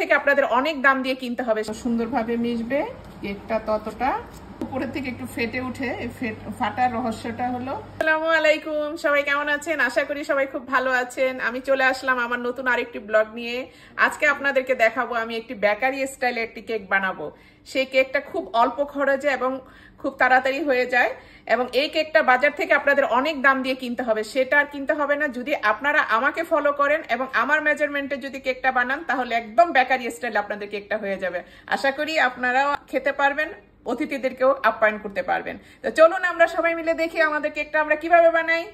থেকে আপনাদের অনেক দাম দিয়ে কিনতে হবে। সুন্দরভাবে মিশবে কেকটা, ততটা উপরের থেকে একটু ফেটে উঠে। ফাটার রহস্যটা হলো। আসসালামু আলাইকুম, সবাই কেমন আছেন? আশা করি সবাই খুব ভালো আছেন। আমি চলে আসলাম আমার নতুন আরেকটি ব্লগ নিয়ে। আজকে আপনাদেরকে দেখাবো আমি একটি বেকারি স্টাইলে একটি কেক বানাবো। সেই কেকটা খুব অল্প খরচে এবং খুব তাড়াতাড়ি হয়ে যায়, এবং এই কেকটা বাজার থেকে আপনাদের অনেক দাম দিয়ে কিনতে হবে। সেটা আর কিনতে হবে না যদি আপনারা আমাকে ফলো করেন এবং আমার মেজারমেন্টে যদি কেকটা বানান, তাহলে একদম বেকারি স্টাইলে আপনাদের কেকটা হয়ে যাবে। আশা করি আপনারাও খেতে পারবেন, অতিথিদেরকেও আপ্যায়ন করতে পারবেন। তো চলুন আমরা সবাই মিলে দেখি আমাদের কেকটা আমরা কিভাবে বানাই।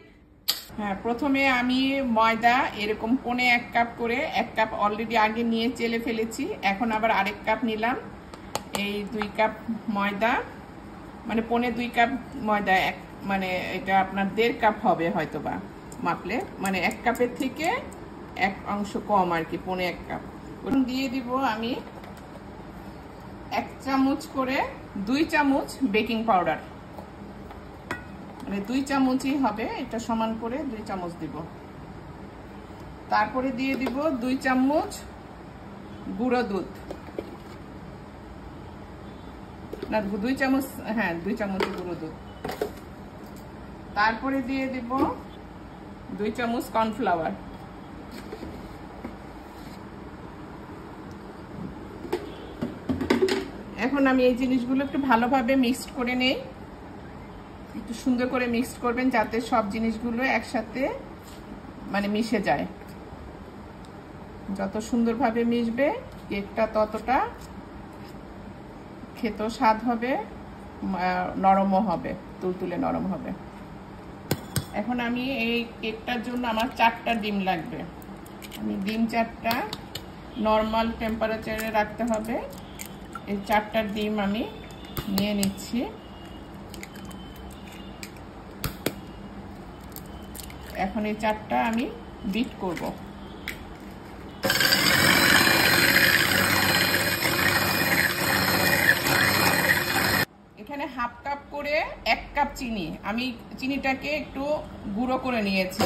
হ্যাঁ, প্রথমে আমি ময়দা এরকম 1.25 কাপ করে, 1 কাপ অলরেডি আগে নিয়ে চেলে ফেলেছি, এখন আবার আরেক কাপ নিলাম। এই 2 কাপ ময়দা, মানে 1.25 কাপ ময়দা, মানে এটা আপনার 1.5 কাপ হবে হয়তোবা মাপলে, মানে 1 কাপের থেকে 1 অংশ কম আর কি, 1.25 কাপ। দিয়ে দিব আমি 1 চামচ করে, 2 চামচ বেকিং পাউডার, মানে 2 চামচই হবে, এটা সমান করে 2 চামচ দিব। তারপরে দিয়ে দিব 2 চামচ গুঁড়ো দুধ, না 2 চামচ, হ্যাঁ 2 চামচ গুঁড়ো দুধ। তারপরে দিয়ে দিব 2 চামচ কর্নফ্লাওয়ার। এখন আমি এই জিনিসগুলো একটু ভালোভাবে মিক্সড করে নেই। একটু সুন্দর করে মিক্সড করবেন যাতে সব জিনিসগুলো একসাথে মানে মিশে যায়। যত সুন্দরভাবে মিশবে কেকটা ততটা খেতেও স্বাদ হবে, নরমও হবে, তুলতুলে নরম হবে। এখন আমি এই কেকটার জন্য আমার 4টা ডিম লাগবে। আমি ডিম 4টা নর্মাল টেম্পারেচারে রাখতে হবে। এই 4টা ডিম আমি নিয়ে নিচ্ছি। এখন এই 4টা আমি বিট করব। এখানে 1/2 কাপ করে 1 কাপ চিনি, আমি চিনিটাকে একটু গুঁড়ো করে নিয়েছি,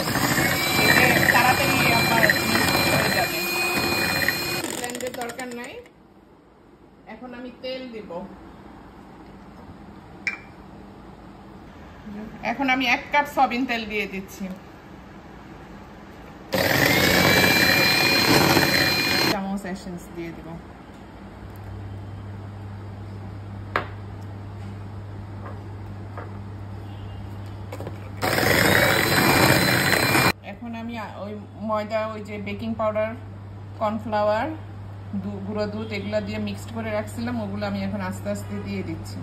এতে তাড়াতাড়ি আপনার হয়ে যাবে, ব্লেন্ডের দরকার নাই। এখন আমি তেল দিব। এখন আমি 1 কাপ সয়াবিন তেল দিয়ে দিচ্ছি। চামচ এসেন্স দিয়ে দিব। এখন আমি ওই ময়দা, ওই যে বেকিং পাউডার, কর্নফ্লাওয়ার, গুঁড়ো দুধ এগুলো দিয়ে মিক্সড করে রাখছিলাম, ওগুলো আমি এখন আস্তে আস্তে দিয়ে দিচ্ছি।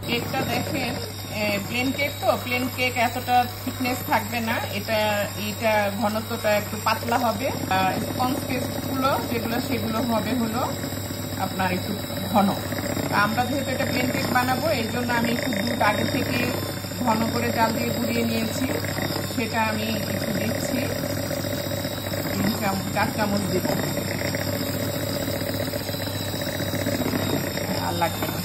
কেকটা দেখেন, প্লেন কেক তো, প্লেন কেক এতটা থিকনেস থাকবে না, এটা ঘনত্বটা একটু পাতলা হবে। স্পঞ্জ কেকগুলো যেগুলো, সেগুলো হবে হলো আপনার একটু ঘন। আমরা যেহেতু এটা প্লেন কেক বানাবো, এই জন্য আমি একটু দুধ আগে থেকে ঘন করে জাল দিয়ে গুঁড়িয়ে নিয়েছি, সেটা আমি একটু দিচ্ছি। 4 চামচ দিব, আর লাগবে না।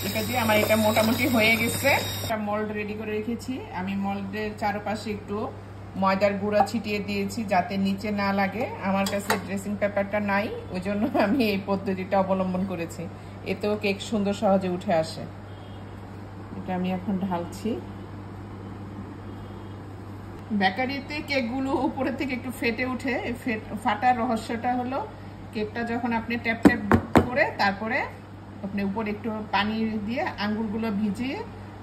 এটা দিয়ে আমার এটা মোটামুটি হয়ে গেছে। একটা মোল্ড রেডি করে রেখেছি, আমি মোল্ডের চারপাশে একটু ময়দার গুঁড়া ছিটিয়ে দিয়েছি যাতে নিচে না লাগে। আমার কাছে ড্রেসিং পেপারটা নাই, ওই জন্য আমি এই পদ্ধতিটা অবলম্বন করেছি, এতেও কেক সুন্দর সহজে উঠে আসে। এটা আমি এখন ঢালছি। বেকারিতে কেকগুলো উপরের থেকে একটু ফেটে উঠে, ফাটার রহস্যটা হলো কেকটা যখন আপনি ট্যাপ ট্যাপ করে তারপরে আপনি উপরে একটু পানি দিয়ে আঙ্গুরগুলো ভিজিয়ে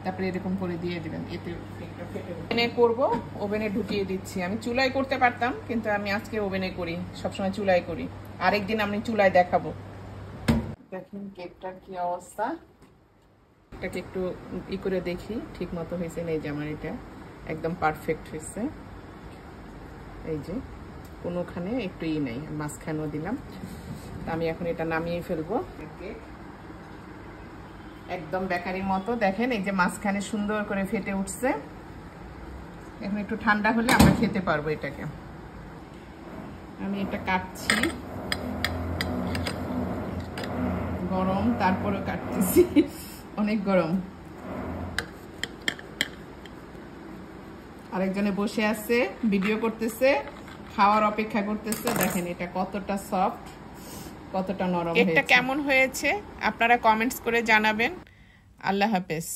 তারপরে এরকম করে দিয়ে দিবেন, এতে কেকটা ফেটে উঠবে। ওভেনে করব, ওভেনে ঢুকিয়ে দিচ্ছি। আমি চুলায় করতে পারতাম, কিন্তু আমি আজকে ওভেনে করি, সবসময় চুলায় করি। আরেকদিন আমি চুলায় দেখাবো। দেখেন কেকটার কি অবস্থা। এটাকে একটু ই করে দেখি ঠিক মতো হয়েছে। এই যে আমার এটা একদম পারফেক্ট হয়েছে। এই যে কোনোখানে একটু ই নেই, মাঝখানেও দিলাম। আমি এখন এটা নামিয়ে ফেলবো। একদম বেকারির মতো দেখেন, এই যে মাঝখানে সুন্দর করে ফেটে উঠছে। এখন একটু ঠান্ডা হলে আমরা খেতে পারবো এটাকে। আমি এটা কাটছি, গরম তারপরে কাটতেছি, অনেক গরম। আরেকজনে বসে আছে ভিডিও করতেছে, খাওয়ার অপেক্ষা করতেছে। দেখেন এটা কতটা সফট, কতটা নরম। কেকটা কেমন হয়েছে আপনারা কমেন্টস করে জানাবেন। আল্লাহ হাফেজ।